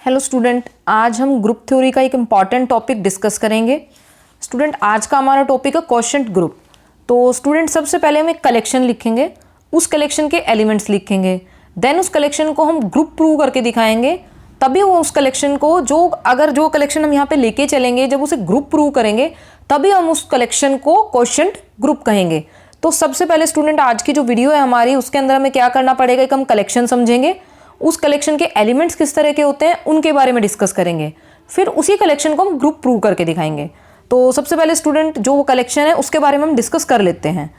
Hello student, आज हम group theory का एक इम्पॉर्टेंट टॉपिक डिस्कस करेंगे। स्टूडेंट, आज का हमारा टॉपिक है क्वोशंट ग्रुप। तो स्टूडेंट, सबसे पहले हम एक कलेक्शन लिखेंगे, उस कलेक्शन के एलिमेंट्स लिखेंगे, देन उस कलेक्शन को हम ग्रुप प्रूव करके दिखाएंगे। तभी वो उस कलेक्शन को जो कलेक्शन हम यहाँ पे लेके चलेंगे, जब उसे ग्रुप प्रूव करेंगे तभी हम उस कलेक्शन को क्वोशंट ग्रुप कहेंगे। तो सबसे पहले स्टूडेंट, आज की जो वीडियो है हमारी, उसके अंदर हमें क्या करना पड़ेगा, एक हम कलेक्शन समझेंगे, उस कलेक्शन के एलिमेंट्स किस तरह के होते हैं उनके बारे में डिस्कस करेंगे, फिर उसी कलेक्शन को हम ग्रुप प्रूव करके दिखाएंगे। तो सबसे पहले स्टूडेंट, जो वो कलेक्शन है उसके बारे में हम डिस्कस कर लेते हैं।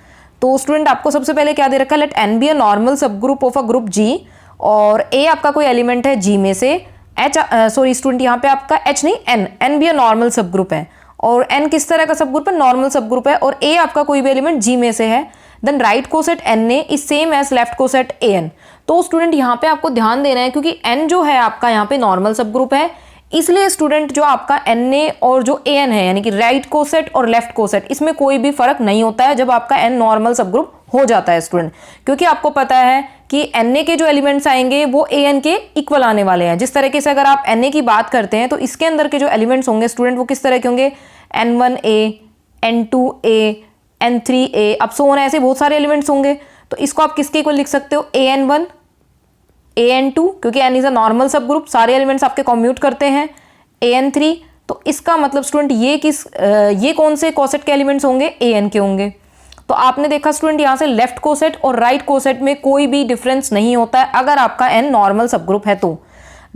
तो स्टूडेंट, आपको सबसे पहले क्या दे रखा है, let N be a normal सब group of a group G, और ए आपका कोई एलिमेंट है जी में से, एच स्टूडेंट यहाँ पे आपका एच नहीं एन बी अ नॉर्मल सब ग्रुप है, और एन किस तरह का सब ग्रुप है, नॉर्मल सब ग्रुप है, और ए आपका कोई भी एलिमेंट जी में से है। Then right coset N a is same as left coset a N. तो स्टूडेंट, यहाँ पे आपको ध्यान देना है, क्योंकि एन जो है आपका यहाँ पे नॉर्मल सब ग्रुप है, इसलिए स्टूडेंट जो आपका एन ए और जो ए एन है, यानी कि राइट कोसेट और लेफ्ट कोसेट, इसमें कोई भी फर्क नहीं होता है जब आपका एन नॉर्मल सब ग्रुप हो जाता है स्टूडेंट। क्योंकि आपको पता है कि एन ए के जो एलिमेंट्स आएंगे वो ए एन के इक्वल आने वाले हैं। जिस तरीके से अगर आप एन ए की बात करते हैं तो इसके अंदर के जो एलिमेंट्स होंगे स्टूडेंट, वो किस तरह के होंगे, N one a, N two a, N three a, अब सो ऑन, ऐसे बहुत सारे एलिमेंट्स होंगे। तो इसको आप किसके इक्वल लिख सकते हो, a N one, a N two, क्योंकि एन इज अ नॉर्मल सब ग्रुप, सारे एलिमेंट्स आपके कॉम्यूट करते हैं, ए एन थ्री। तो इसका मतलब स्टूडेंट ये कौन से कोसेट के एलिमेंट्स होंगे, ए एन के होंगे। तो आपने देखा स्टूडेंट, यहाँ से लेफ्ट कोसेट और राइट कोसेट में कोई भी डिफरेंस नहीं होता है अगर आपका एन नॉर्मल सब ग्रुप है तो।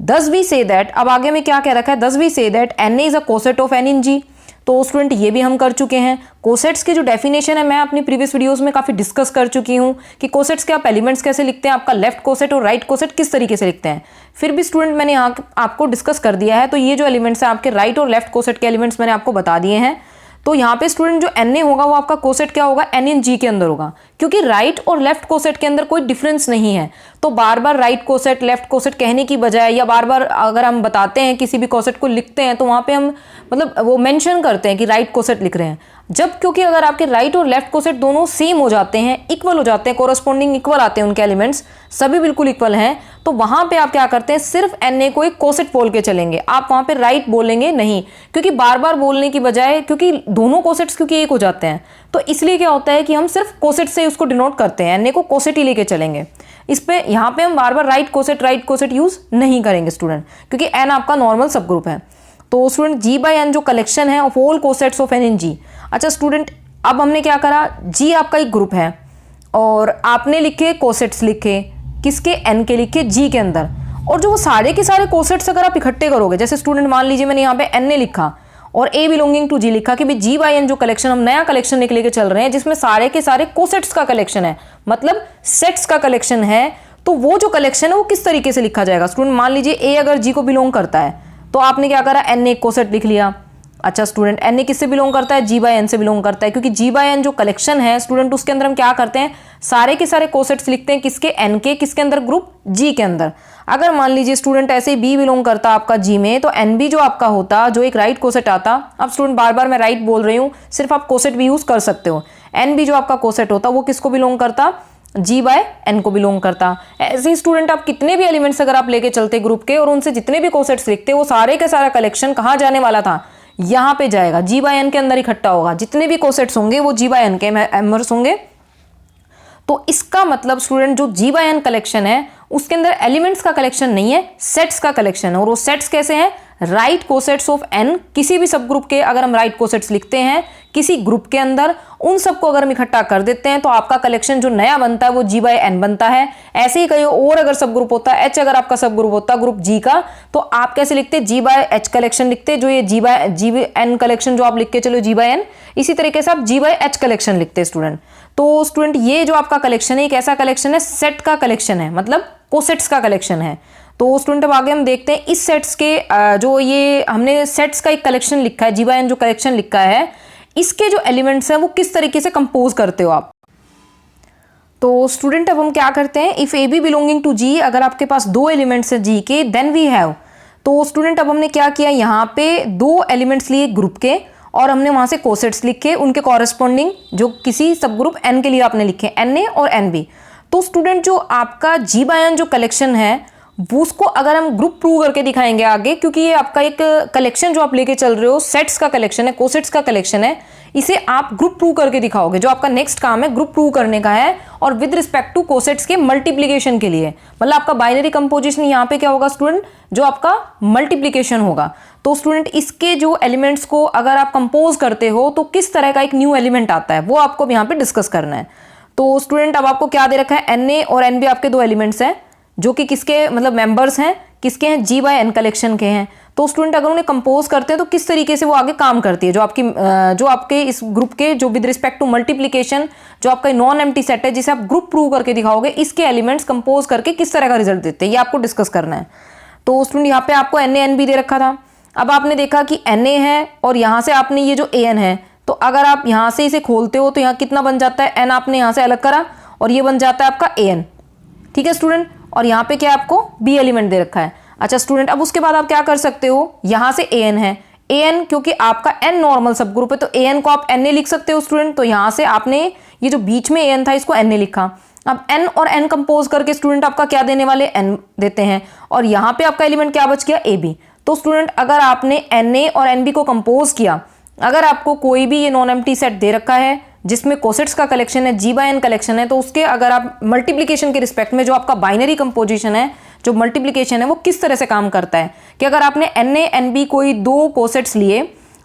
दस वी से दैट, अब आगे में क्या कह रखा है, thus we say that N a is a coset of N in G. तो स्टूडेंट, ये भी हम कर चुके हैं। कोसेट्स की जो डेफिनेशन है मैं अपनी प्रीवियस वीडियोस में काफी डिस्कस कर चुकी हूँ कि कोसेट्स के आप एलिमेंट्स कैसे लिखते हैं, आपका लेफ्ट कोसेट और राइट कोसेट किस तरीके से लिखते हैं। फिर भी स्टूडेंट, मैंने यहाँ आपको डिस्कस कर दिया है। तो ये जो एलिमेंट्स हैं आपके राइट और लेफ्ट कोसेट के एलिमेंट्स मैंने आपको बता दिए हैं। तो यहाँ पे स्टूडेंट जो एन ए होगा वो आपका कोसेट क्या होगा, एन इन जी के अंदर होगा, क्योंकि राइट और लेफ्ट कोसेट के अंदर कोई डिफरेंस नहीं है। तो बार बार राइट कोसेट लेफ्ट कोसेट कहने की बजाय, या बार बार अगर हम बताते हैं किसी भी कोसेट को लिखते हैं तो वहां पे हम मतलब वो मेंशन करते हैं कि राइट कोसेट लिख रहे हैं, जब क्योंकि अगर आपके राइट और लेफ्ट कोसेट दोनों सेम हो जाते हैं, इक्वल हो जाते हैं, कोरस्पॉन्डिंग इक्वल आते हैं, उनके एलिमेंट्स सभी बिल्कुल इक्वल हैं, तो वहां पे आप क्या करते हैं, सिर्फ एन ए को एक कोसेट बोल के चलेंगे, आप वहां पे राइट बोलेंगे नहीं, क्योंकि बार बार बोलने की बजाय, क्योंकि दोनों कोसेट्स क्योंकि एक हो जाते हैं, तो इसलिए क्या होता है कि हम सिर्फ कोसेट से उसको डिनोट करते हैं, एन ए को कोसेट ही लेके चलेंगे। इस पे यहाँ पे हम बार बार राइट कोसेट यूज नहीं करेंगे स्टूडेंट, क्योंकि एन आपका नॉर्मल सब ग्रुप है। तो स्टूडेंट, जी बाय एन जो कलेक्शन है of all cosets of N in G. अच्छा स्टूडेंट, अब हमने क्या करा, जी आपका एक ग्रुप है और आपने लिखे कोसेट्स, लिखे किसके, एन के लिखे जी के अंदर, और जो वो सारे के सारे कोसेट्स अगर आप इकट्ठे करोगे, जैसे स्टूडेंट मान लीजिए मैंने यहाँ पे एन ने लिखा और ए बिलोंगिंग टू जी लिखा कि भाई जी बाय एन जो कलेक्शन, हम नया कलेक्शन लेके चल रहे हैं जिसमें सारे के सारे कोसेट्स का कलेक्शन है, मतलब सेट्स का कलेक्शन है। तो वो जो कलेक्शन है वो किस तरीके से लिखा जाएगा स्टूडेंट, मान लीजिए ए अगर जी को बिलोंग करता है तो आपने क्या करा, एन ए कोसेट लिख लिया। अच्छा स्टूडेंट, एन ए किससे बिलोंग करता है, जी बाय एन से बिलोंग करता है, क्योंकि जी बाय एन जो कलेक्शन है स्टूडेंट, उसके अंदर हम क्या करते हैं, सारे के सारे कोसेट्स लिखते हैं किसके, एन के, किसके अंदर, ग्रुप जी के अंदर। अगर मान लीजिए स्टूडेंट ऐसे बी बिलोंग करता आपका जी में, तो एन बी जो आपका होता, जो एक राइट कोसेट आता, अब स्टूडेंट बार बार मैं राइट बोल रही हूँ, सिर्फ आप कोसेट भी यूज कर सकते हो। एन बी जो आपका कोसेट होता वो किसको बिलोंग करता, जी बाय एन को बिलोंग करता। ऐसे ही स्टूडेंट, आप कितने भी एलिमेंट्स अगर आप लेके चलते ग्रुप के और उनसे जितने भी कोसेट्स लिखते, वो सारे का सारा कलेक्शन कहाँ जाने वाला था, यहाँ पे जाएगा, जी बाय एन के अंदर इकट्ठा होगा। जितने भी कोसेट्स होंगे वो जी बाय एन के मेंबर्स होंगे। तो इसका मतलब स्टूडेंट, जो जी बाय एन कलेक्शन है उसके अंदर एलिमेंट्स का कलेक्शन नहीं है, सेट्स का कलेक्शन है। और वो सेट्स कैसे हैं, राइट कोसेट्स ऑफ एन, किसी भी सब ग्रुप के अगर हम राइट कोसेट्स लिखते हैं किसी ग्रुप के अंदर, उन सबको अगर हम इकट्ठा कर देते हैं तो आपका कलेक्शन जो नया बनता है वो जी बाय एन बनता है। ऐसे ही कहीं और अगर सब ग्रुप होता है, एच अगर आपका सब ग्रुप होता है ग्रुप जी का, तो आप कैसे लिखते, जी बाय एच कलेक्शन लिखते, जो ये जी एन कलेक्शन जो आप लिख के चलो जी बाय एन, इसी तरीके से आप जी बाय एच कलेक्शन लिखते हैं स्टूडेंट। तो स्टूडेंट, ये जो आपका कलेक्शन है एक ऐसा कलेक्शन है, सेट का कलेक्शन है, मतलब कोसेट्स का कलेक्शन है। तो स्टूडेंट, अब आगे हम देखते हैं इस सेट्स के जो ये हमने सेट्स का एक कलेक्शन लिखा है, जी बाय एन जो कलेक्शन लिखा है, इसके जो एलिमेंट्स हैं वो किस तरीके से कंपोज करते हो आप। तो स्टूडेंट, अब हम क्या करते हैं, if a b belonging to G, अगर आपके पास दो एलिमेंट्स है जी के, देन वी हैव। तो स्टूडेंट, अब हमने क्या किया, यहाँ पे दो एलिमेंट्स लिए ग्रुप के और हमने वहां से कोसेट्स लिखे, उनके कॉरेस्पॉन्डिंग जो किसी सब ग्रुप एन के लिए आपने लिखे, एन ए और एन बी। तो स्टूडेंट, जो आपका जी बाय एन जो कलेक्शन है वो उसको अगर हम ग्रुप प्रूव करके दिखाएंगे आगे, क्योंकि ये आपका एक कलेक्शन जो आप लेके चल रहे हो सेट्स का कलेक्शन है, कोसेट्स का कलेक्शन है, इसे आप ग्रुप प्रूव करके दिखाओगे। जो आपका नेक्स्ट काम है ग्रुप प्रूव करने का है, और विद रिस्पेक्ट टू कोसेट्स के मल्टीप्लीकेशन के लिए, मतलब आपका बाइनरी कंपोजिशन यहाँ पे क्या होगा स्टूडेंट, जो आपका मल्टीप्लीकेशन होगा। तो स्टूडेंट इसके जो एलिमेंट्स को अगर आप कंपोज करते हो तो किस तरह का एक न्यू एलिमेंट आता है, वो आपको यहाँ पे डिस्कस करना है। तो स्टूडेंट अब आपको क्या दे रखा है, Na और Nb आपके दो एलिमेंट्स हैं, जो कि किसके मतलब मेंबर्स हैं, किसके हैं, G/N कलेक्शन के हैं। तो स्टूडेंट अगर उन्हें कंपोज करते हैं तो किस तरीके से वो आगे काम करती है, जो आपके इस ग्रुप के जो विद रिस्पेक्ट टू मल्टीप्लीकेशन जो आपका नॉन एम्प्टी सेट है, जिसे आप ग्रुप प्रूव करके दिखाओगे, इसके एलिमेंट्स कंपोज करके किस तरह का रिजल्ट देते हैं, ये आपको डिस्कस करना है। तो स्टूडेंट यहाँ पे आपको Na Nb दे रखा था। अब आपने देखा कि Na है और यहाँ से आपने ये जो An है, तो अगर आप यहाँ से इसे खोलते हो तो यहाँ कितना बन जाता है, N आपने यहाँ से अलग करा और ये बन जाता है आपका An, ठीक है स्टूडेंट। और यहाँ पे क्या आपको B एलिमेंट दे रखा है। अच्छा स्टूडेंट, अब उसके बाद आप क्या कर सकते हो, यहाँ से An है, An क्योंकि आपका N नॉर्मल सब ग्रुप है तो An को आप Na लिख सकते हो स्टूडेंट। तो यहाँ से आपने ये जो बीच में An था इसको Na लिखा। अब N और N कंपोज करके स्टूडेंट आपका क्या देने वाले, N देते हैं, और यहाँ पे आपका एलिमेंट क्या बच गया, AB। तो स्टूडेंट अगर आपने Na और Nb को कंपोज किया, अगर आपको कोई भी ये नॉन एम्प्टी सेट दे रखा है जिसमें कोसेट्स का कलेक्शन है, G/N कलेक्शन है, तो उसके अगर आप मल्टीप्लिकेशन के रिस्पेक्ट में जो आपका बाइनरी कंपोजिशन है, जो मल्टीप्लिकेशन है, वो किस तरह से काम करता है कि अगर आपने Na Nb कोई दो कोसेट्स लिए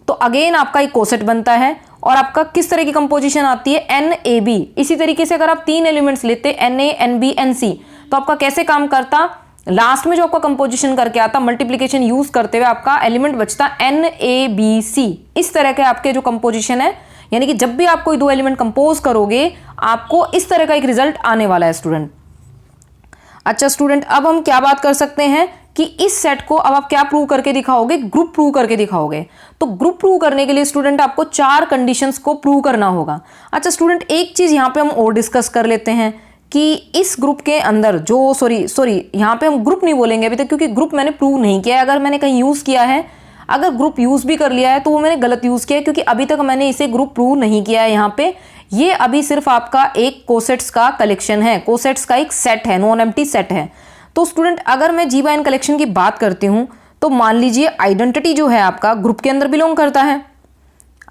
तो अगेन आपका एक कोसेट बनता है और आपका किस तरह की कंपोजिशन आती है, NAB। इसी तरीके से अगर आप तीन एलिमेंट्स लेते Na Nb Nc तो आपका कैसे काम करता, लास्ट में जो आपका कंपोजिशन करके आता, मल्टीप्लिकेशन यूज करते हुए आपका एलिमेंट बचता NABC। इस तरह के आपके जो कंपोजिशन है, यानी कि जब भी आप कोई दो एलिमेंट कंपोज करोगे आपको इस तरह का एक रिजल्ट आने वाला है स्टूडेंट। अच्छा स्टूडेंट, अब हम क्या बात कर सकते हैं कि इस सेट को अब आप क्या प्रूव करके दिखाओगे, ग्रुप प्रूव करके दिखाओगे। तो ग्रुप प्रूव करने के लिए स्टूडेंट आपको चार कंडीशंस को प्रूव करना होगा। अच्छा स्टूडेंट, एक चीज यहाँ पे हम और डिस्कस कर लेते हैं कि इस ग्रुप के अंदर जो सॉरी यहाँ पे हम ग्रुप नहीं बोलेंगे अभी तक, क्योंकि ग्रुप मैंने प्रूव नहीं किया है। अगर मैंने कहीं यूज किया है, अगर ग्रुप यूज भी कर लिया है तो वो मैंने गलत यूज किया है, क्योंकि अभी तक मैंने इसे ग्रुप प्रूव नहीं किया है। यहाँ पे ये अभी सिर्फ आपका एक कोसेट्स का कलेक्शन है, कोसेट्स का एक सेट है, नॉन एम्प्टी सेट है। तो स्टूडेंट अगर मैं G/N कलेक्शन की बात करती हूँ तो मान लीजिए आइडेंटिटी जो है आपका ग्रुप के अंदर बिलोंग करता है,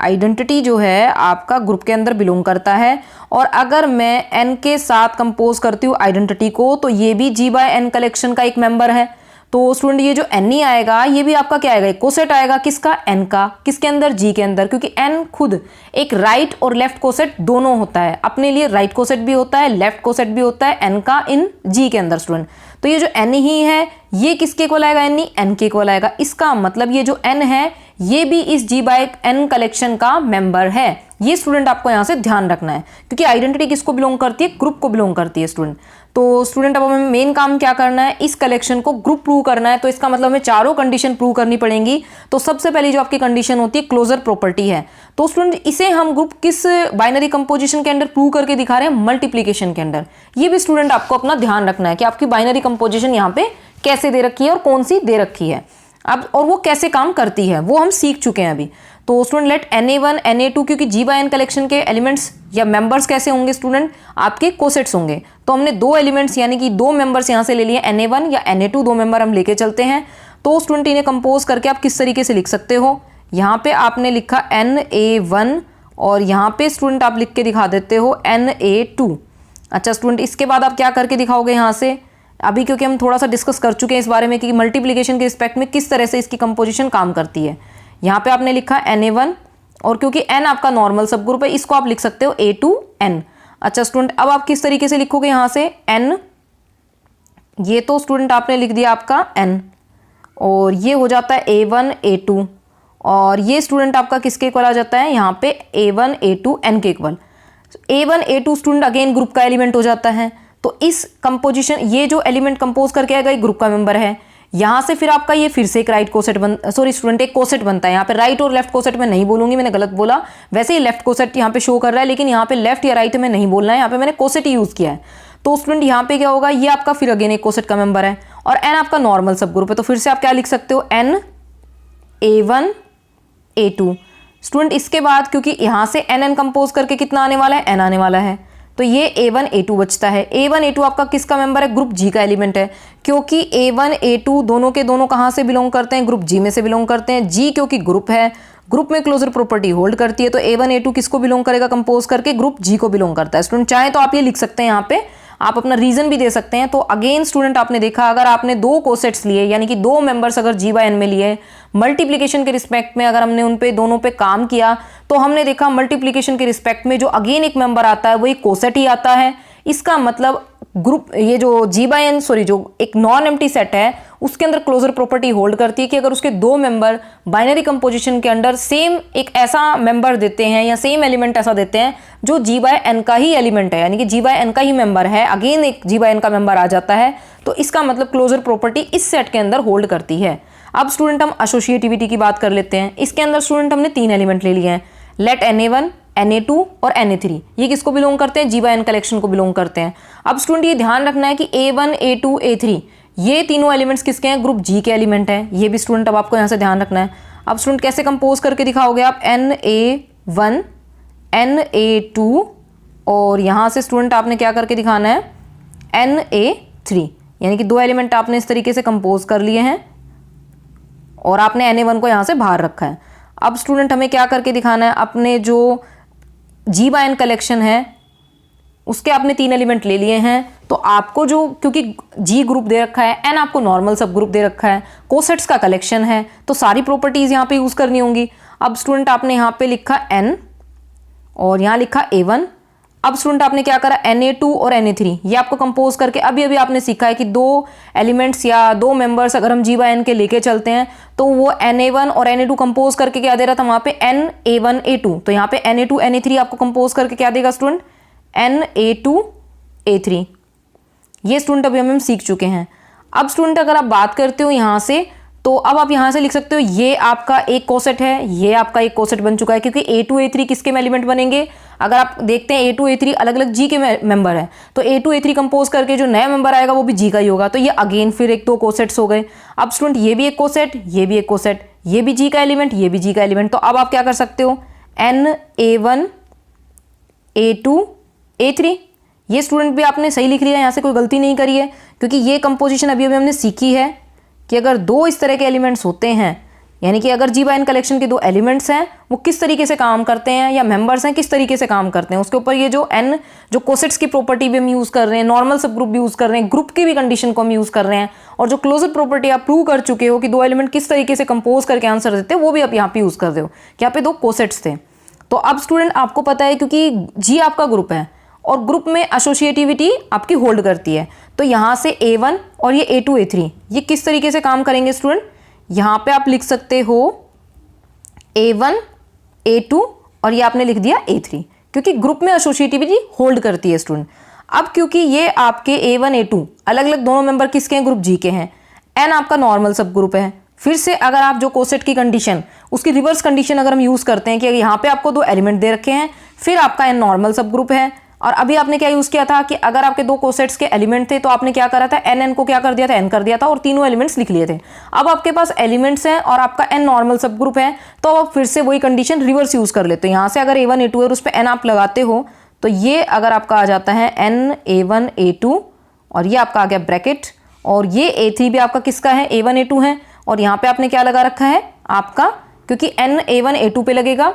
आइडेंटिटी जो है आपका ग्रुप के अंदर बिलोंग करता है। और अगर मैं N के साथ कंपोज करती हूँ आइडेंटिटी को तो ये भी G/N कलेक्शन का एक मेंबर है। तो स्टूडेंट ये जो Ne आएगा ये भी आपका क्या आएगा, एक कोसेट आएगा, किसका, N का, किसके अंदर, G के अंदर, क्योंकि N खुद एक राइट और लेफ्ट कोसेट दोनों होता है, अपने लिए राइट कोसेट भी होता है, लेफ्ट कोसेट भी होता है N का इन G के अंदर स्टूडेंट। तो ये जो N ही है ये किसके इक्वल आएगा, N के इक्वल आएगा। इसका मतलब ये जो N है ये भी इस G/N कलेक्शन का मेंबर है। ये स्टूडेंट आपको यहाँ से ध्यान रखना है, क्योंकि आइडेंटिटी किसको बिलोंग करती है, ग्रुप को बिलोंग करती है स्टूडेंट। तो स्टूडेंट अब हमें मेन काम क्या करना है, इस कलेक्शन को ग्रुप प्रूव करना है। तो इसका मतलब हमें चारों कंडीशन प्रूव करनी पड़ेंगी। तो सबसे पहली जो आपकी कंडीशन होती है क्लोजर प्रॉपर्टी है। तो स्टूडेंट इसे हम ग्रुप किस बाइनरी कंपोजिशन के अंदर प्रूव करके दिखा रहे हैं, मल्टीप्लीकेशन के अंदर। ये भी स्टूडेंट आपको अपना ध्यान रखना है कि आपकी बाइनरी कंपोजिशन यहाँ पे कैसे दे रखी है और कौन सी दे रखी है अब, और वो कैसे काम करती है वो हम सीख चुके हैं अभी। तो स्टूडेंट लेट Na1 Na2, क्योंकि G/N कलेक्शन के एलिमेंट्स या मेंबर्स कैसे होंगे स्टूडेंट, आपके कोसेट्स होंगे। तो हमने दो एलिमेंट्स यानी कि दो मेंबर्स यहाँ से ले लिए, Na1 या Na2, दो मेंबर हम लेके चलते हैं। तो स्टूडेंट इन्हें कंपोज करके आप किस तरीके से लिख सकते हो, यहाँ पे आपने लिखा Na1 और यहाँ पे स्टूडेंट आप लिख के दिखा देते हो Na2। अच्छा स्टूडेंट, इसके बाद आप क्या करके दिखाओगे यहाँ से, अभी क्योंकि हम थोड़ा सा डिस्कस कर चुके हैं इस बारे में कि मल्टीप्लिकेशन के रिस्पेक्ट में किस तरह से इसकी कंपोजिशन काम करती है। यहाँ पे आपने लिखा Na1 और क्योंकि N आपका नॉर्मल सब ग्रुप है इसको आप लिख सकते हो A2N। अच्छा स्टूडेंट, अब आप किस तरीके से लिखोगे यहाँ से N, ये तो स्टूडेंट आपने लिख दिया आपका N और ये हो जाता है A1 A2 और ये स्टूडेंट आपका किसके इक्वल आ जाता है, यहाँ पे A1 A2 N के equal. A1 A2 student again group का एलिमेंट हो जाता है। तो इस कंपोजिशन ये जो एलिमेंट कंपोज करके आएगा एक ग्रुप का मेंबर है। यहाँ से फिर आपका ये फिर से एक राइट कोसेट स्टूडेंट एक कोसेट बनता है। यहाँ पे राइट और लेफ्ट कोसेट में नहीं बोलूंगी, मैंने गलत बोला, वैसे ही लेफ्ट कोसेट यहाँ पे शो कर रहा है, लेकिन यहाँ पे लेफ्ट या राइट में नहीं बोलना है, यहाँ पे मैंने कोसेट ही यूज किया है। तो स्टूडेंट यहाँ पे क्या होगा, ये आपका फिर अगेन एक कोसेट का मेंबर है और N आपका नॉर्मल सब ग्रुप है। तो फिर से आप क्या लिख सकते हो, N A1 A2 स्टूडेंट। इसके बाद क्योंकि यहाँ से NN कंपोज करके कितना आने वाला है, N आने वाला है, तो ये A1 A2 बचता है। A1 A2 आपका किसका मेंबर है? ग्रुप जी का एलिमेंट है, क्योंकि A1 A2 दोनों के दोनों कहाँ से बिलोंग करते हैं? ग्रुप जी में से बिलोंग करते हैं। जी क्योंकि ग्रुप है, ग्रुप में क्लोजर प्रॉपर्टी होल्ड करती है, तो A1 A2 किसको बिलोंग करेगा? कंपोज करके ग्रुप जी को बिलोंग करता है। स्टूडेंट चाहे तो आप ये लिख सकते हैं, यहाँ पे आप अपना रीजन भी दे सकते हैं। तो अगेन स्टूडेंट आपने देखा, अगर आपने दो कोसेट्स लिए यानी कि दो मेंबर्स अगर जी बाय एन में लिए, मल्टीप्लीकेशन के रिस्पेक्ट में अगर हमने उन पे दोनों पे काम किया, तो हमने देखा मल्टीप्लीकेशन के रिस्पेक्ट में जो अगेन एक मेंबर आता है वो एक कोसेट ही आता है। इसका मतलब ग्रुप, ये जो जी बाय एन जो एक नॉन एम्प्टी सेट है उसके अंदर क्लोजर प्रॉपर्टी होल्ड करती है कि अगर उसके दो मेंबर बाइनरी कंपोजिशन के अंदर सेम एक ऐसा मेंबर देते हैं या सेम एलिमेंट ऐसा देते हैं जो जी बाय एन का ही एलिमेंट है, यानी कि जी बाय एन का ही मेंबर है, अगेन एक जी बाय एन का मेंबर आ जाता है, तो इसका मतलब क्लोजर प्रॉपर्टी इस सेट के अंदर होल्ड करती है। अब स्टूडेंट हम एसोसिएटिविटी की बात कर लेते हैं। इसके अंदर स्टूडेंट हमने तीन एलिमेंट ले लिए हैं, लेट Na1 Na2 और Na3। ये किसको बिलोंग करते हैं? जी बाय एन कलेक्शन को बिलोंग करते हैं। अब स्टूडेंट ये ध्यान रखना है कि A1 A2 A3 ये तीनों एलिमेंट्स किसके हैं? ग्रुप जी के एलिमेंट हैं। ये भी स्टूडेंट अब आपको यहाँ से ध्यान रखना है। अब स्टूडेंट कैसे कंपोज करके दिखाओगे आप? Na1 Na2 और यहाँ से स्टूडेंट आपने क्या करके दिखाना है? Na3, यानी कि दो एलिमेंट आपने इस तरीके से कंपोज कर लिए हैं और आपने Na1 को यहाँ से बाहर रखा है। अब स्टूडेंट हमें क्या करके दिखाना है? अपने जो जी बाय एन कलेक्शन है उसके आपने तीन एलिमेंट ले लिए हैं, तो आपको जो, क्योंकि जी ग्रुप दे रखा है, एन आपको नॉर्मल सब ग्रुप दे रखा है, कोसेट्स का कलेक्शन है, तो सारी प्रॉपर्टीज यहाँ पे यूज करनी होंगी। अब स्टूडेंट आपने यहाँ पे लिखा एन और यहाँ लिखा A1। अब स्टूडेंट आपने क्या करा? Na2 और Na3 ये आपको कंपोज करके अभी अभी आपने सीखा है कि दो एलिमेंट्स या दो मेंबर्स अगर हम जी बाय एन के लेके चलते हैं तो वो Na1 और Na2 कंपोज करके क्या दे रहा था वहां पे? Na1 A2। तो यहाँ पे Na2 Na3 आपको कंपोज करके क्या देगा स्टूडेंट? Na2 A3। ये स्टूडेंट अभी हम सीख चुके हैं। अब स्टूडेंट अगर आप बात करते हो यहाँ से, तो अब आप यहाँ से लिख सकते हो ये आपका एक कोसेट है, ये आपका एक कोसेट बन चुका है, क्योंकि A2 A3 किसके एलिमेंट बनेंगे? अगर आप देखते हैं A2 A3 अलग अलग जी के मेंबर है, तो A2 A3 कंपोज करके जो नया मेंबर आएगा वो भी जी का ही होगा, तो ये अगेन फिर एक दो कोसेट्स हो गए। अब स्टूडेंट ये भी एक कोसेट, ये भी एक कोसेट, ये भी जी का एलिमेंट, ये भी जी का एलिमेंट, तो अब आप क्या कर सकते हो? Na1 A2 A3। ये स्टूडेंट भी आपने सही लिख लिया है, यहाँ से कोई गलती नहीं करी है, क्योंकि ये कंपोजिशन अभी अभी हमने सीखी है कि अगर दो इस तरह के एलिमेंट्स होते हैं, यानी कि अगर जी बाय एन कलेक्शन के दो एलिमेंट्स हैं वो किस तरीके से काम करते हैं, या मेंबर्स हैं किस तरीके से काम करते हैं, उसके ऊपर ये जो एन जो कोसेट्स की प्रॉपर्टी भी हम यूज़ कर रहे हैं, नॉर्मल सब ग्रुप भी यूज़ कर रहे हैं, ग्रुप की भी कंडीशन को हम यूज़ कर रहे हैं, और जो क्लोजर प्रॉपर्टी आप प्रूव कर चुके हो कि दो एलिमेंट किस तरीके से कंपोज करके आंसर देते हैं, वो भी आप यहाँ पे यूज़ कर रहे हो कि यहाँ पे दो कोसेट्स थे। तो अब स्टूडेंट आपको पता है, क्योंकि जी आपका ग्रुप है और ग्रुप में एसोसिएटिविटी आपकी होल्ड करती है, तो यहाँ से A1 और ये A2 A3 ये किस तरीके से काम करेंगे स्टूडेंट? यहाँ पे आप लिख सकते हो A1 A2 और ये आपने लिख दिया A3, क्योंकि ग्रुप में एसोसिएटिविटी होल्ड करती है स्टूडेंट। अब क्योंकि ये आपके A1 A2 अलग अलग दोनों मेंबर किसके हैं? ग्रुप जी के हैं। एन आपका नॉर्मल सब ग्रुप है। फिर से अगर आप जो कोसेट की कंडीशन, उसकी रिवर्स कंडीशन अगर हम यूज़ करते हैं कि यहाँ पे आपको दो एलिमेंट दे रखे हैं, फिर आपका एन नॉर्मल सब ग्रुप है, और अभी आपने क्या यूज किया था कि अगर आपके दो कोसेट्स के एलिमेंट थे तो आपने क्या करा था? एन को क्या कर दिया था? एन कर दिया था और तीनों एलिमेंट्स लिख लिए थे। अब आपके पास एलिमेंट्स हैं और आपका एन नॉर्मल सब ग्रुप है, तो आप फिर से वही कंडीशन रिवर्स यूज कर लेते हो। यहाँ से अगर A1 A2 है और उस पर एन आप लगाते हो, तो ये अगर आपका आ जाता है Na1 A2 और ये आपका आ गया ब्रैकेट, और ये A3 भी आपका किसका है? A1 A2 है, और यहाँ पे आपने क्या लगा रखा है आपका? क्योंकि Na1 A2 पे लगेगा।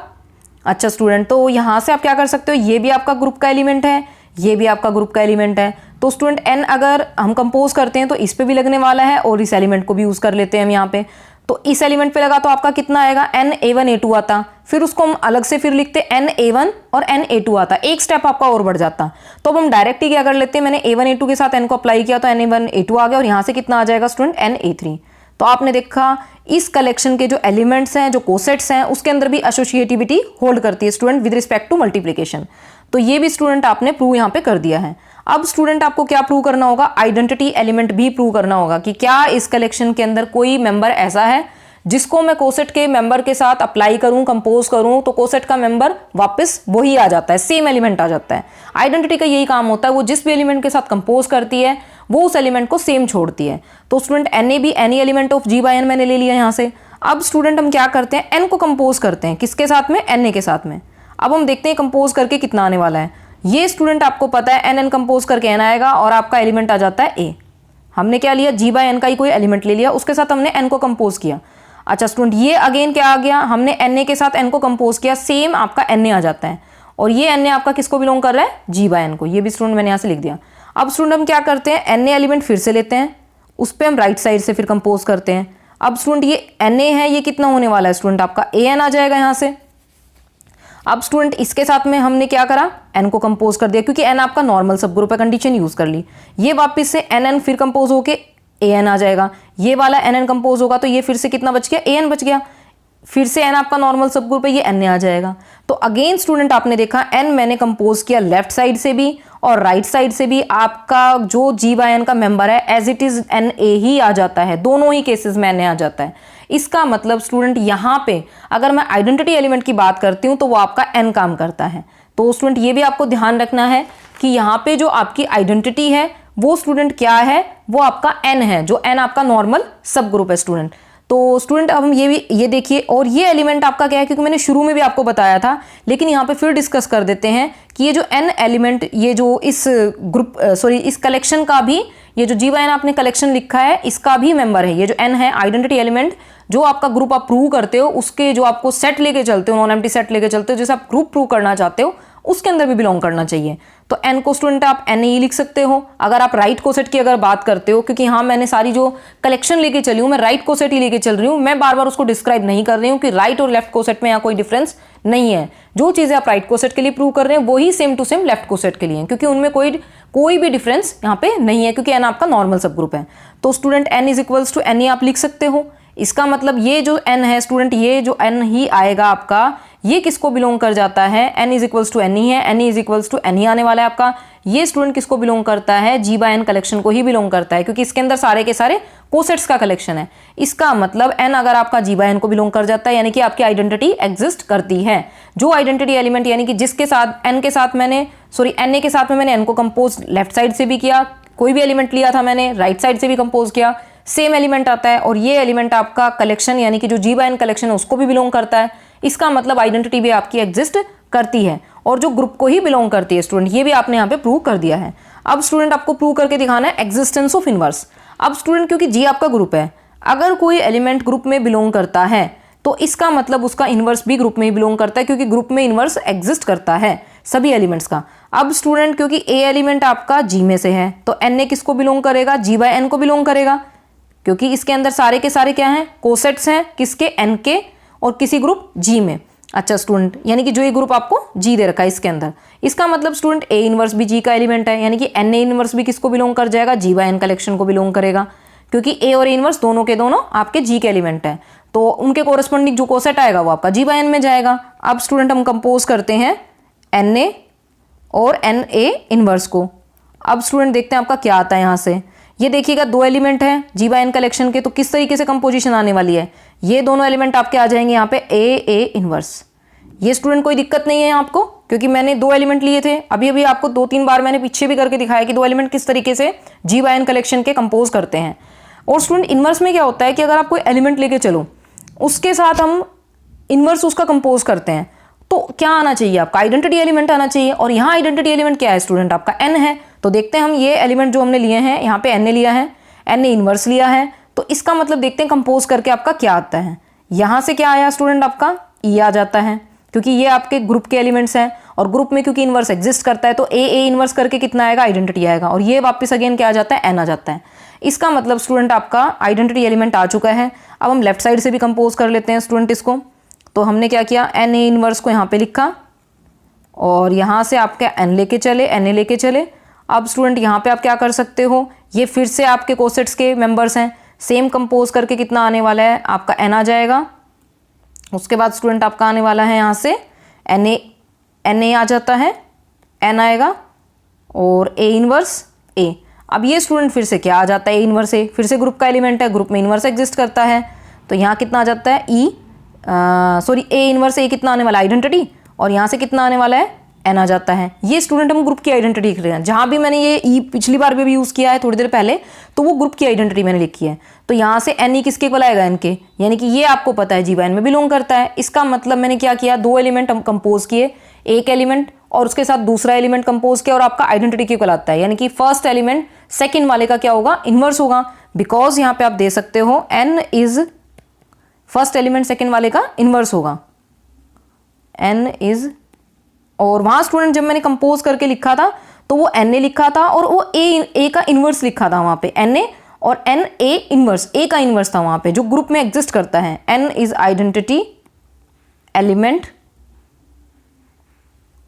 अच्छा स्टूडेंट, तो यहाँ से आप क्या कर सकते हो? ये भी आपका ग्रुप का एलिमेंट है, ये भी आपका ग्रुप का एलिमेंट है, तो स्टूडेंट एन अगर हम कंपोज करते हैं तो इस पे भी लगने वाला है और इस एलिमेंट को भी यूज कर लेते हैं हम यहाँ पे। तो इस एलिमेंट पे लगा तो आपका कितना आएगा? Na1 A2 आता, फिर उसको हम अलग से फिर लिखते Na1 और Na2 आता, एक स्टेप आपका और बढ़ जाता। तो अब हम डायरेक्ट ही क्या कर लेते हैं? मैंने A1 A2 के साथ एन को अप्लाई किया तो Na1 A2 आ गया, और यहाँ से कितना आ जाएगा स्टूडेंट? Na3। तो आपने देखा इस कलेक्शन के जो एलिमेंट्स हैं, जो कोसेट्स हैं, उसके अंदर भी एसोसिएटिविटी होल्ड करती है student with respect to multiplication. तो ये भी स्टूडेंट आपने प्रूव यहाँ पे कर दिया है। अब स्टूडेंट आपको क्या प्रूव करना होगा? आइडेंटिटी एलिमेंट भी प्रूव करना होगा कि क्या इस कलेक्शन के अंदर कोई मेंबर ऐसा है जिसको मैं कोसेट के मेंबर के साथ अप्लाई करूं, कंपोज करूं, तो कोसेट का मेंबर वापस वही आ जाता है, सेम एलिमेंट आ जाता है। आइडेंटिटी का यही काम होता है, वो जिस भी एलिमेंट के साथ कंपोज करती है वो उस एलिमेंट को सेम छोड़ती है। तो स्टूडेंट Na भी any element of G by N मैंने ले लिया यहाँ से। अब स्टूडेंट हम क्या करते हैं? एन को कंपोज करते हैं किसके साथ में? Na के साथ में। अब हम देखते हैं कंपोज करके कितना आने वाला है। ये स्टूडेंट आपको पता है एन एन कंपोज करके एन आएगा और आपका एलिमेंट आ जाता है ए। हमने क्या लिया, जी बाय एन का ही कोई एलिमेंट ले लिया, उसके साथ हमने एन को कंपोज किया। अच्छा स्टूडेंट, ये अगेन क्या आ गया, हमने एन ए के साथ एन को कंपोज किया, सेम आपका एन ए आ जाता है। और ये एन ए आपका किसको बिलोंग कर रहा है, जी बाय एन को। ये भी स्टूडेंट मैंने यहाँ से लिख दिया। अब स्टूडेंट हम क्या करते हैं, एन ए एलिमेंट फिर से लेते हैं, उस पर हम राइट साइड से फिर कंपोज करते हैं। अब स्टूडेंट ये एन ए है, ये कितना होने वाला है स्टूडेंट, आपका ए एन आ जाएगा यहाँ से। अब स्टूडेंट इसके साथ में हमने क्या करा, एन को कंपोज कर दिया, क्योंकि एन आपका नॉर्मल सब ग्रुप है, कंडीशन यूज कर ली। ये वापस से एन एन फिर कंपोज होके ए एन आ जाएगा। ये वाला एन एन कंपोज होगा तो ये फिर से कितना बच गया, ए एन बच गया। फिर से एन आपका नॉर्मल सब ग्रुप है, ये एन ए आ जाएगा। तो अगेन स्टूडेंट आपने देखा एन मैंने कंपोज किया लेफ्ट साइड से भी और राइट साइड से भी, आपका जो जी बाय एन का मेंबर है as it is N a ही आ जाता है, दोनों ही केसेस में एन ए आ जाता है। इसका मतलब स्टूडेंट यहाँ पे अगर मैं आइडेंटिटी एलिमेंट की बात करती हूँ तो वो आपका एन काम करता है। तो स्टूडेंट ये भी आपको ध्यान रखना है कि यहाँ पे जो आपकी आइडेंटिटी है वो स्टूडेंट क्या है, वो आपका एन है, जो एन आपका नॉर्मल सब ग्रुप है स्टूडेंट। तो स्टूडेंट अब हम ये देखिए, और ये एलिमेंट आपका क्या है, क्योंकि मैंने शुरू में भी आपको बताया था, लेकिन यहाँ पे फिर डिस्कस कर देते हैं कि ये जो एन एलिमेंट, ये जो इस ग्रुप इस कलेक्शन का भी, ये जो जी बाय एन आपने कलेक्शन लिखा है इसका भी मेंबर है। ये जो एन है आइडेंटिटी एलिमेंट, जो आपका ग्रुप आप प्रूव करते हो उसके जो आपको सेट लेके चलते हो, नॉन एम्प्टी सेट लेके चलते हो, जैसे आप ग्रुप प्रूव करना चाहते हो उसके अंदर भी बिलोंग करना चाहिए। तो एन को स्टूडेंट आप एन ही लिख सकते हो। अगर आप राइट कोसेट की अगर बात करते हो, क्योंकि हाँ मैंने सारी जो कलेक्शन लेके चली हूँ मैं राइट कोसेट ही लेके चल रही हूँ, मैं बार बार उसको डिस्क्राइब नहीं कर रही हूँ कि राइट और लेफ्ट कोसेट में यहाँ कोई डिफरेंस नहीं है। जो चीज़ें आप राइट कोसेट के लिए प्रूव कर रहे हैं वही same to same left coset के लिए है, क्योंकि उनमें कोई भी डिफरेंस यहाँ पे नहीं है, क्योंकि एन आपका नॉर्मल सब ग्रुप है। तो student N is equals to N ही आप लिख सकते हो। इसका मतलब ये जो एन है स्टूडेंट, ये जो एन ही आएगा आपका, ये किसको बिलोंग कर जाता है, N is equals to N ही है, N is equals to N ही आने वाला है आपका। ये स्टूडेंट किसको बिलोंग करता है, जी बाय एन कलेक्शन को ही बिलोंग करता है, क्योंकि इसके अंदर सारे के सारे कोसेट्स का कलेक्शन है। इसका मतलब एन अगर आपका जी बाय एन को बिलोंग कर जाता है, यानी कि आपकी आइडेंटिटी एग्जिस्ट करती है। जो आइडेंटिटी एलिमेंट, यानी कि जिसके साथ एन के साथ मैंने एन ए के साथ में मैंने एन को कंपोज लेफ्ट साइड से भी किया, कोई भी एलिमेंट लिया था मैंने राइट साइड से भी कंपोज किया, सेम एलिमेंट आता है। और ये एलिमेंट आपका कलेक्शन, यानी कि जो जी बाय एन कलेक्शन है उसको भी बिलोंग करता है। इसका मतलब आइडेंटिटी भी आपकी एग्जिस्ट करती है और जो ग्रुप को ही बिलोंग करती है स्टूडेंट। ये भी आपने यहाँ पे प्रूव कर दिया है। अब स्टूडेंट आपको प्रूव करके दिखाना है एग्जिस्टेंस ऑफ इनवर्स। अब स्टूडेंट क्योंकि जी आपका ग्रुप है, अगर कोई एलिमेंट ग्रुप में बिलोंग करता है तो इसका मतलब उसका इनवर्स भी ग्रुप में ही बिलोंग करता है, क्योंकि ग्रुप में इनवर्स एग्जिस्ट करता है सभी एलिमेंट्स का। अब स्टूडेंट क्योंकि ए एलिमेंट आपका जी में से है तो एन ए किसको बिलोंग करेगा, जी बाय एन को बिलोंग करेगा, क्योंकि इसके अंदर सारे के सारे क्या हैं, कोसेट्स हैं, किसके, एन के, और किसी ग्रुप जी में। अच्छा स्टूडेंट, यानी कि जो ये ग्रुप आपको जी दे रखा है इसके अंदर, इसका मतलब स्टूडेंट ए इनवर्स भी जी का एलिमेंट है, यानी कि एन ए इनवर्स भी किसको बिलोंग कर जाएगा, जी बाय एन कलेक्शन को बिलोंग करेगा, क्योंकि ए और ए इनवर्स दोनों के दोनों आपके जी के एलिमेंट है। तो उनके कोरस्पॉन्डिंग जो कोसेट आएगा वो आपका जी बाय एन में जाएगा। अब स्टूडेंट हम कंपोज करते हैं एन ए और एन ए इनवर्स को। अब स्टूडेंट देखते हैं आपका क्या आता है यहाँ से। ये देखिएगा दो एलिमेंट हैं जी बाय एन कलेक्शन के, तो किस तरीके से कंपोजिशन आने वाली है, ये दोनों एलिमेंट आपके आ जाएंगे यहाँ पे ए इनवर्स। ये स्टूडेंट कोई दिक्कत नहीं है आपको, क्योंकि मैंने दो एलिमेंट लिए थे, अभी अभी आपको 2-3 बार मैंने पीछे भी करके दिखाया कि दो एलिमेंट किस तरीके से जी बाय एन कलेक्शन के कंपोज करते हैं। और स्टूडेंट इनवर्स में क्या होता है कि अगर आप कोई एलिमेंट लेके चलो उसके साथ हम इनवर्स उसका कंपोज करते हैं तो क्या आना चाहिए आपका, आइडेंटिटी एलिमेंट आना चाहिए। और यहाँ आइडेंटिटी एलिमेंट क्या है स्टूडेंट, आपका एन है। तो देखते हैं हम ये एलिमेंट जो हमने लिए हैं, यहाँ पे एन ए लिया है, एन ए इनवर्स लिया है, तो इसका मतलब देखते हैं कंपोज करके आपका क्या आता है। यहाँ से क्या आया स्टूडेंट, आपका ई आ जाता है, क्योंकि ये आपके ग्रुप के एलिमेंट्स हैं और ग्रुप में क्योंकि इनवर्स एग्जिस्ट करता है तो ए इनवर्स करके कितना आएगा, आइडेंटिटी आएगा, और ये वापस अगेन क्या आ जाता है, एन आ जाता है। इसका मतलब स्टूडेंट आपका आइडेंटिटी एलिमेंट आ चुका है। अब हम लेफ्ट साइड से भी कंपोज कर लेते हैं स्टूडेंट इसको। तो हमने क्या किया, एन ए इनवर्स को यहाँ पे लिखा और यहाँ से आपके एन लेके चले, एन ए लेके चले। अब स्टूडेंट यहाँ पे आप क्या कर सकते हो, ये फिर से आपके कोसेट्स के मेंबर्स हैं, सेम कंपोज करके कितना आने वाला है आपका, एन आ जाएगा। उसके बाद स्टूडेंट आपका आने वाला है यहाँ से एन ए आ जाता है, एन आएगा और ए इनवर्स ए। अब ये स्टूडेंट फिर से क्या आ जाता है, ए इनवर्स ए, फिर से ग्रुप का एलिमेंट है, ग्रुप में इनवर्स एग्जिस्ट करता है, तो यहाँ कितना आ जाता है ए इनवर्स ए कितना आने वाला है, आइडेंटिटी, और यहाँ से कितना आने वाला है, एन आ जाता है। ये स्टूडेंट हम ग्रुप की आइडेंटिटी लिख रहे हैं। जहाँ भी मैंने ये ई पिछली बार भी यूज़ किया है थोड़ी देर पहले, तो वो ग्रुप की आइडेंटिटी मैंने लिखी है। तो यहाँ से एन ई किसके इक्वल आएगा, एन के, यानी कि ये आपको पता है जी बाय एन में बिलोंग करता है। इसका मतलब मैंने क्या किया, दो एलिमेंट हम कंपोज किए, एक एलिमेंट और उसके साथ दूसरा एलिमेंट कंपोज किया और आपका आइडेंटिटी इक्वल आता है, यानी कि फर्स्ट एलिमेंट सेकंड वाले का क्या होगा, इनवर्स होगा। बिकॉज यहाँ पे आप दे सकते हो n is first element second वाले का इनवर्स होगा, n इज, और वहां स्टूडेंट जब मैंने कंपोज करके लिखा था तो वो na लिखा था और वो a का इनवर्स लिखा था वहां पे, na और n a इनवर्स, a का इनवर्स था वहां पे जो ग्रुप में एग्जिस्ट करता है। n is identity element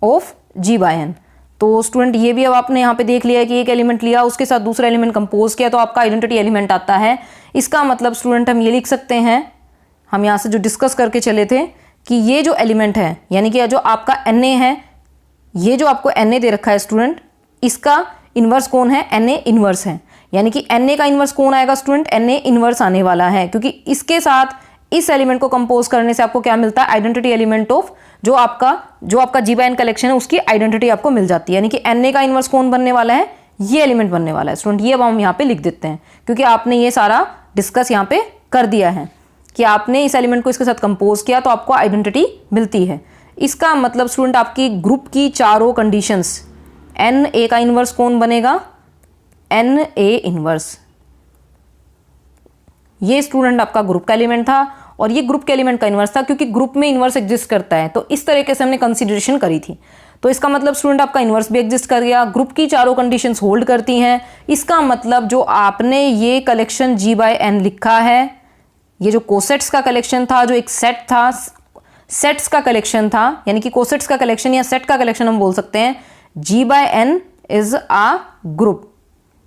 of g/n। तो स्टूडेंट ये भी अब आपने यहाँ पे देख लिया है कि एक एलिमेंट लिया उसके साथ दूसरा एलिमेंट कंपोज किया तो आपका आइडेंटिटी एलिमेंट आता है। इसका मतलब स्टूडेंट हम ये लिख सकते हैं, हम यहाँ से जो डिस्कस करके चले थे कि ये जो एलिमेंट है यानी कि जो आपका Na है, ये जो आपको Na दे रखा है स्टूडेंट, इसका इन्वर्स कौन है, Na इन्वर्स है, यानी कि Na का इन्वर्स कौन आएगा स्टूडेंट, Na इन्वर्स आने वाला है, क्योंकि इसके साथ इस एलिमेंट को कंपोज करने से आपको क्या मिलता है, आइडेंटिटी एलिमेंट ऑफ जो आपका g/n कलेक्शन है उसकी आइडेंटिटी आपको मिल जाती है, यानी कि Na का इन्वर्स कौन बनने वाला है, ये एलिमेंट बनने वाला है स्टूडेंट। ये अब हम यहाँ पे लिख देते हैं क्योंकि आपने ये सारा डिस्कस यहाँ पे कर दिया है कि आपने इस एलिमेंट को इसके साथ कंपोज किया तो आपको आइडेंटिटी मिलती है। इसका मतलब स्टूडेंट आपकी ग्रुप की चारों कंडीशंस, Na का इन्वर्स कौन बनेगा, Na इन्वर्स, ये स्टूडेंट आपका ग्रुप का एलिमेंट था और ये ग्रुप के एलिमेंट का इन्वर्स था, क्योंकि ग्रुप में इन्वर्स एग्जिस्ट करता है तो इस तरीके से हमने कंसीडरेशन करी थी। तो इसका मतलब स्टूडेंट आपका इन्वर्स भी एग्जिस्ट कर गया, ग्रुप की चारों कंडीशंस होल्ड करती हैं। इसका मतलब जो आपने ये कलेक्शन g/n लिखा है, ये जो कोसेट्स का कलेक्शन था, जो एक सेट था, सेट्स का कलेक्शन था, यानी कि कोसेट्स का कलेक्शन या सेट का कलेक्शन हम बोल सकते हैं, g/n इज अ ग्रुप।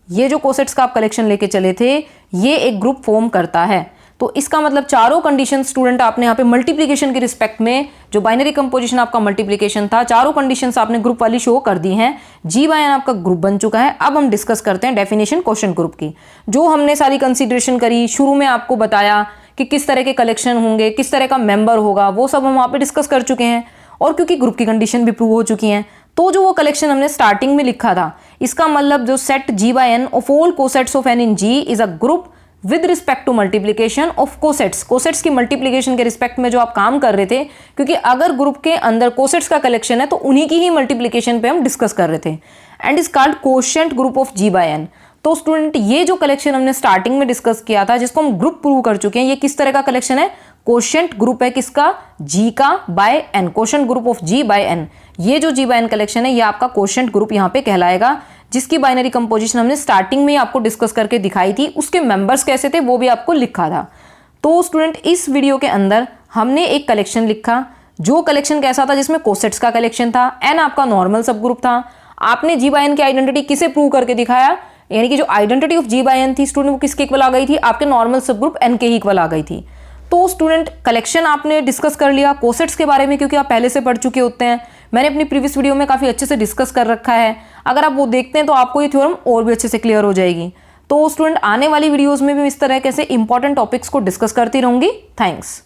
ये जो कोसेट्स का आप कलेक्शन लेके चले थे ये एक ग्रुप फॉर्म करता है। तो इसका मतलब चारों कंडीशन स्टूडेंट आपने यहाँ पे मल्टीप्लिकेशन के रिस्पेक्ट में जो बाइनरी कंपोजिशन आपका मल्टीप्लिकेशन था, चारों कंडीशंस आपने ग्रुप वाली शो कर दी हैं। g/n आपका ग्रुप बन चुका है। अब हम डिस्कस करते हैं डेफिनेशन क्वेश्चन ग्रुप की। जो हमने सारी कंसीडरेशन करी, शुरू में आपको बताया कि किस तरह के कलेक्शन होंगे, किस तरह का मेंबर होगा, वो सब हम वहाँ पे डिस्कस कर चुके हैं। और क्योंकि ग्रुप की कंडीशन भी प्रूव हो चुकी हैं तो जो वो कलेक्शन हमने स्टार्टिंग में लिखा था, इसका मतलब जो set g/n of all cosets of n in G is a group with respect to multiplication of cosets. Cosets की मल्टीप्लीकेशन के रिस्पेक्ट में जो आप काम कर रहे थे, क्योंकि अगर ग्रुप के अंदर कोसेट्स का कलेक्शन है तो उन्हीं की ही मल्टीप्लीकेशन पे हम डिस्कस कर रहे थे, and is called quotient group of g/n। तो स्टूडेंट ये जो कलेक्शन हमने स्टार्टिंग में डिस्कस किया था जिसको हम ग्रुप प्रूव कर चुके हैं, ये किस तरह का कलेक्शन है, कोशेंट ग्रुप है, किसका, G का by n, quotient group of g/n। ये जो g/n कलेक्शन है ये आपका कोशेंट ग्रुप यहाँ पे कहलाएगा, जिसकी बाइनरी कंपोजिशन हमने स्टार्टिंग में आपको डिस्कस करके दिखाई थी। उसके मेंबर्स कैसे थे वो भी आपको लिखा था। तो स्टूडेंट इस वीडियो के अंदर हमने एक कलेक्शन लिखा, जो कलेक्शन कैसा था, जिसमें कोसेट्स का कलेक्शन था, n आपका नॉर्मल सब ग्रुप था। आपने g/n की आइडेंटिटी किसे प्रूव करके दिखाया, यानी कि जो आइडेंटिटी ऑफ g/n थी स्टूडेंट वो किसके इक्वल आ गई थी, आपके नॉर्मल सब ग्रुप n के ही इक्वल आ गई थी। तो स्टूडेंट कलेक्शन आपने डिस्कस कर लिया कोसेट्स के बारे में, क्योंकि आप पहले से पढ़ चुके होते हैं। मैंने अपनी प्रीवियस वीडियो में काफ़ी अच्छे से डिस्कस कर रखा है, अगर आप वो देखते हैं तो आपको ये थ्योरम और भी अच्छे से क्लियर हो जाएगी। तो स्टूडेंट आने वाली वीडियोज़ में भी इस तरह कैसे इंपॉर्टेंट टॉपिक्स को डिस्कस करती रहूँगी। थैंक्स।